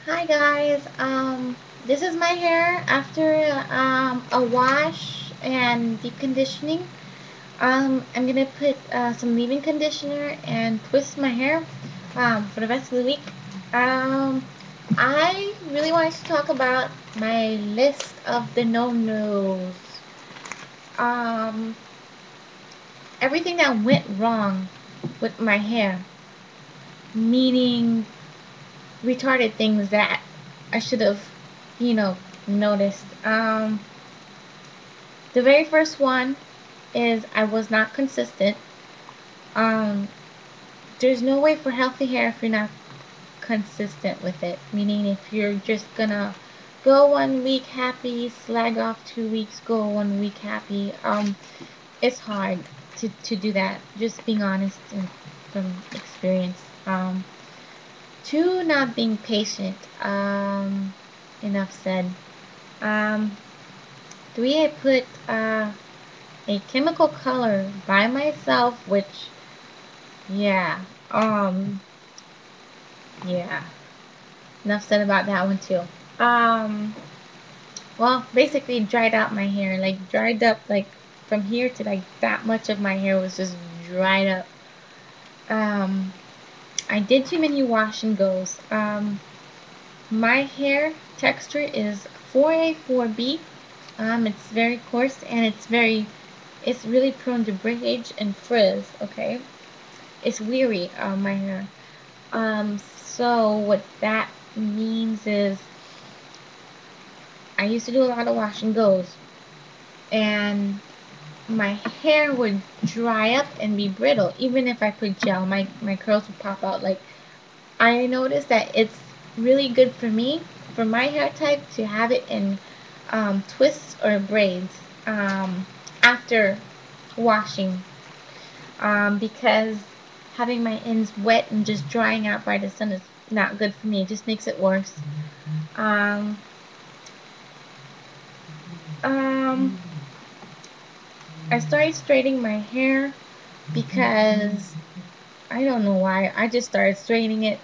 Hi guys. This is my hair after a wash and deep conditioning. I'm gonna put some leave-in conditioner and twist my hair for the rest of the week. Um, I really wanted to talk about my list of the no-nos. Um, Everything that went wrong with my hair, meaning retarded things that I should have, you know, noticed. The very first one is I was not consistent. Um, there's no way for healthy hair if you're not consistent with it. Meaning, if you're just gonna go 1 week happy, slag off 2 weeks, go 1 week happy. It's hard to do that. Just being honest and from experience. Two, not being patient. Enough said. Um, Three, I put a chemical color by myself, which, yeah, um, yeah, enough said about that one too. Um, well, basically dried out my hair, like dried up, like from here to like that much of my hair was just dried up. Um, I did too many wash and goes. My hair texture is 4A, 4B. It's very coarse and it's really prone to breakage and frizz, okay? It's weary, my hair. So what that means is I used to do a lot of wash and goes, and my hair would dry up and be brittle. Even if I put gel, my curls would pop out. Like, I noticed that it's really good for me, for my hair type, to have it in twists or braids after washing, because having my ends wet and just drying out by the sun is not good for me. It just makes it worse. Um, um, I started straightening my hair because I don't know why. I just started straightening it.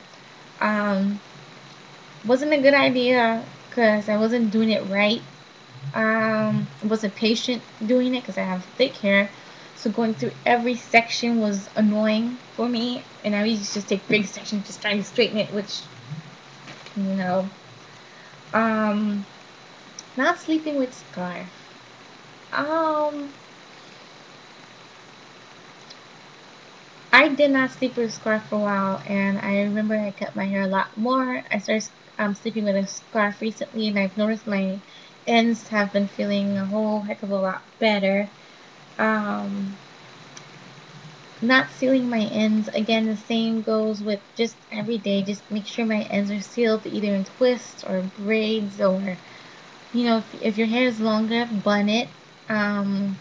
Um, wasn't a good idea because I wasn't doing it right. Wasn't patient doing it because I have thick hair. So going through every section was annoying for me, and I used to just take big sections just trying to straighten it, which, you know, um, not sleeping with scarf. Um, I did not sleep with a scarf for a while, and I remember I cut my hair a lot more. I started sleeping with a scarf recently, and I've noticed my ends have been feeling a whole heck of a lot better. Um, Not sealing my ends, again, the same goes with just every day. Just make sure my ends are sealed either in twists or braids, or, if your hair is longer, bun it. Um,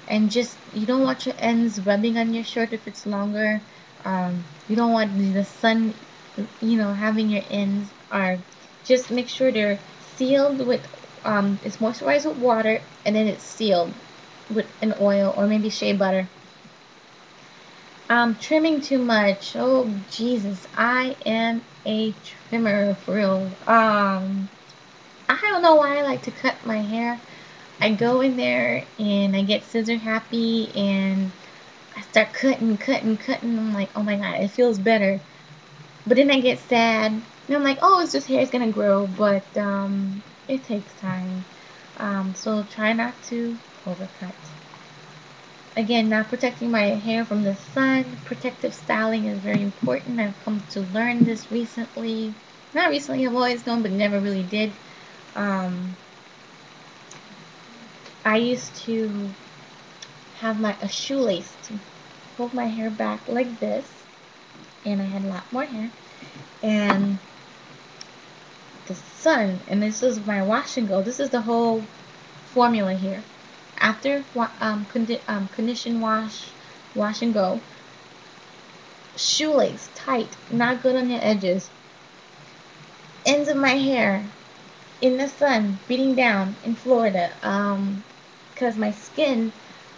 and just, you don't want your ends rubbing on your shirt if it's longer. You don't want the sun, having your ends. Are Just make sure they're sealed with, it's moisturized with water, and then it's sealed with an oil or maybe shea butter. Trimming too much. Oh, Jesus, I am a trimmer for real. I don't know why I like to cut my hair. I go in there and I get scissor happy and I start cutting, cutting, cutting. I'm like, oh my god, it feels better. But then I get sad and I'm like, oh, it's just hair, it's gonna grow. But it takes time. So try not to overcut. Again, not protecting my hair from the sun. Protective styling is very important. I've come to learn this recently. Not recently, I've always known, but never really did. Um, I used to have a shoelace to hold my hair back like this, and I had a lot more hair. And the sun, and this is my wash and go. This is the whole formula here. After condition, wash and go. Shoelace tight, not good on your edges. Ends of my hair in the sun, beating down in Florida. Because my skin,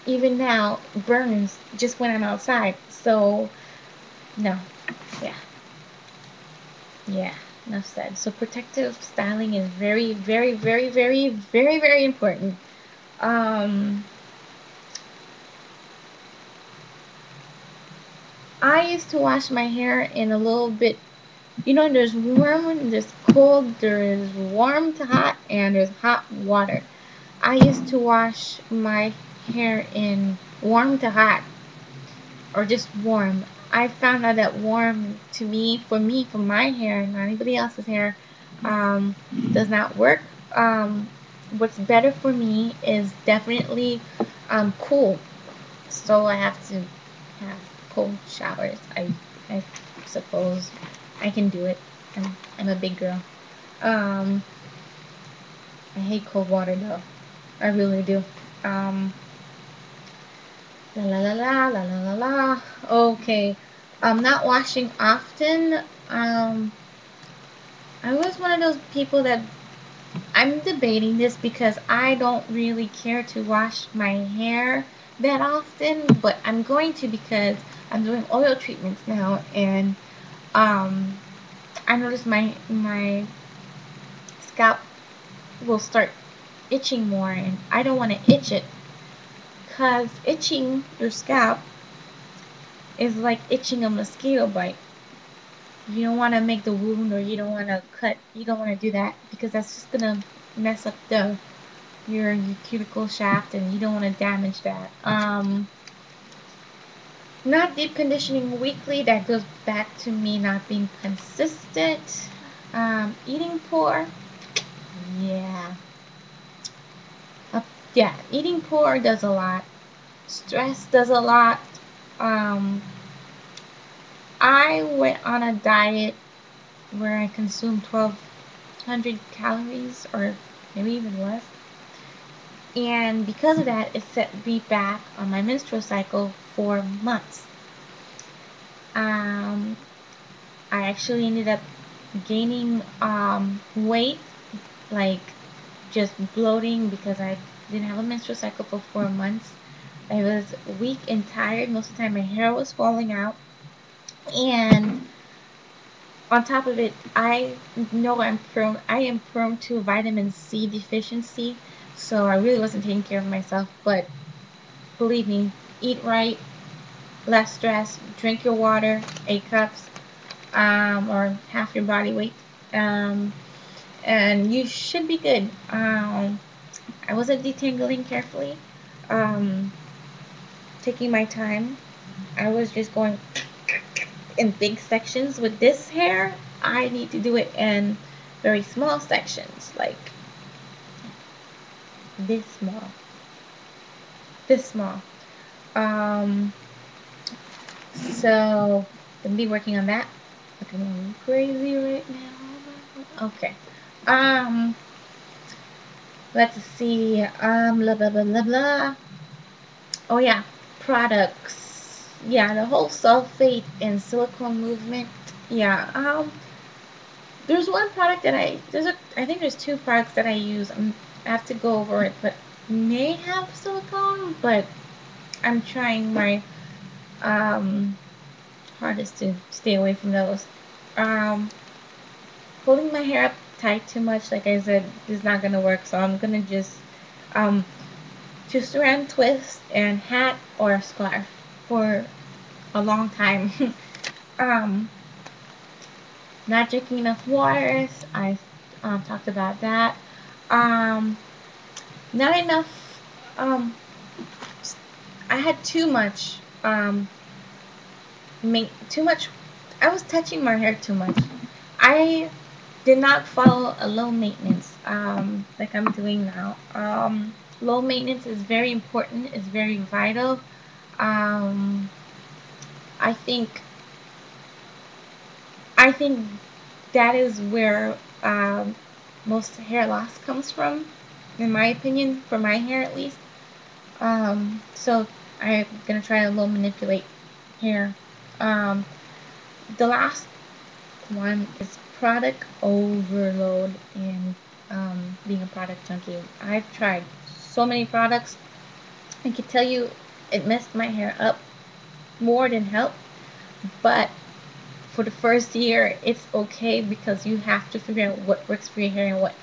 even now, burns just when I'm outside. So, no. Yeah. Yeah. enough said. So protective styling is very, very, very, very, very, very important. Um, I used to wash my hair in a little bit, there's warm, there's cold, there's warm to hot, and there's hot water. I used to wash my hair in warm to hot, or just warm. I found out that warm, to me, for my hair, not anybody else's hair, um, does not work. Um, what's better for me is definitely cool. So I have to have cold showers. I suppose I can do it. I'm a big girl. Um, I hate cold water though. I really do. Um, la la la la la la la la. Okay. Not washing often. I was one of those people that I'm debating this because I don't really care to wash my hair that often, but I'm going to because I'm doing oil treatments now, and um, I noticed my scalp will start itching more, and I don't want to itch it because itching your scalp is like itching a mosquito bite. You don't want to make the wound, or you don't want to cut. You don't want to do that because that's just gonna mess up your cuticle shaft, and you don't want to damage that. Not deep conditioning weekly. That goes back to me not being consistent. Eating poor. Yeah. Uh, yeah. Eating poor does a lot. Stress does a lot. Um, I went on a diet where I consumed 1,200 calories, or maybe even less. And because of that, it set me back on my menstrual cycle for months. Um, I actually ended up gaining weight, like just bloating because I didn't have a menstrual cycle for 4 months. I was weak and tired. Most of the time, my hair was falling out. And on top of it, I know I am prone to vitamin C deficiency. So I really wasn't taking care of myself. But believe me, eat right, less stress, drink your water, 8 cups, or half your body weight, um, and you should be good. I wasn't detangling carefully, um, taking my time. I was just going in big sections. With this hair, I need to do it in very small sections, like this small, this small. Um, so I'm be working on that. Looking a little crazy right now. Okay. Um, let's see. Blah blah blah blah blah. Oh yeah, products. Yeah, the whole sulfate and silicone movement. Yeah. There's one product that I think there's two products that I use. I have to go over it, but may have silicone, but I'm trying my um hardest to stay away from those. Um, Pulling my hair up tight too much, like I said, is not gonna work. So I'm gonna um just around twist and hat or scarf for a long time. um, Not drinking enough water. I talked about that. Um, Not enough. Um, I had too much. Too much. I was touching my hair too much. I did not follow a low maintenance like I'm doing now. Low maintenance is very important. It's very vital. Um, I think I think that is where most hair loss comes from, in my opinion, for my hair at least. So I'm gonna try to low manipulate hair. Um, the last one is product overload and being a product junkie. I've tried so many products. I can tell you it messed my hair up more than help, but for the first year, it's okay because you have to figure out what works for your hair and what not.